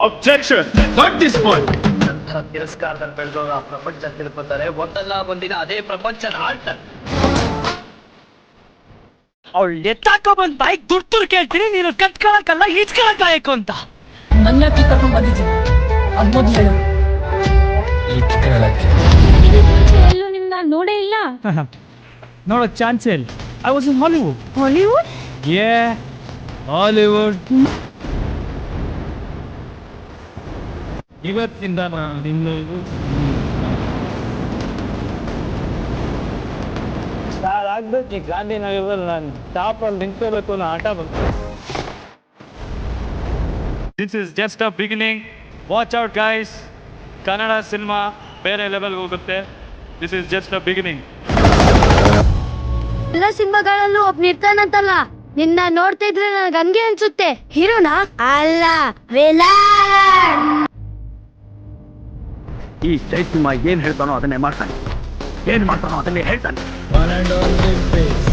Objection! Not this point! ತಿರಸ್ಕಾರದಲ್ಲಿ ಬೆಳೆದವರು ಆ ಪ್ರಪಂಚ ತಿಳ್ಕೊತಾರೆ, ಒಂದಲ್ಲ ಒಂದಿನ ಅದೇ ಪ್ರಪಂಚನ ಆಳ್ತಾರೆ. ಅವಳು ಎತ್ತಾಕ ಬಂದ್ ಬೈಕ್ ದುಡ್ಡು ಕೇಳ್ತೀನಿ, ನೀನು ಕತ್ಕೊಳಕಲ್ಲ ಈಚ್ಕೊಳಕ್ ಆಯ್ಕು ಅಂತ. ನನ್ನ ಕರ್ಕೊಂಡು ಬಂದಿದ್ದೀನಿ, ಅದ್ ಮೊದ್ಲು ಹೇಳು. ಎಲ್ಲೂ ನಿಮ್ನ ನೋಡೇ ಇಲ್ಲ. ನೋಡೋ ಚಾನ್ಸೇ ಇಲ್ಲ. I was in Hollywood. Hollywood? ಯೇ, ಹಾಲಿವುಡ್. ಇವತ್ತಿಂದ ನಾನು ನಿನ್ನದು ಆಗ್ಬೇಕು. ಈ ಗಾಂಧಿನಗರದಲ್ಲಿ ನಾನು ಟಾಪಲ್ಲಿ ನಿಂತ್ಕೋಬೇಕು ಅನ್ನೋ ಆಟ ಬಂತು. This is just a beginning. Watch out guys. Kannada cinema ಬೇರೆ ಲೆವೆಲ್ ಹೋಗುತ್ತೆ. This is just a beginning. ಎಲ್ಲ ಸಿನಿಮಾಗಳಲ್ಲೂ ಒಬ್ಬ ನಿರ್ತಾನಂತಲ್ಲ, ನಿನ್ನ ನೋಡ್ತಾ ಇದ್ರೆ ನನಗೆ ಹಂಗೆ ಅನ್ಸುತ್ತೆ. ಹೀರೋನಾ? ಅಲ್ಲ, ವಿಲನ್. ಈ ಜಯಸಿಂಹ ಏನ್ ಹೇಳ್ತಾನೋ ಅದನ್ನೇ ಮಾಡ್ತಾನೆ, ಏನ್ ಮಾಡ್ತಾನೋ ಅದನ್ನೇ ಹೇಳ್ತಾನೆ. 1 and only face.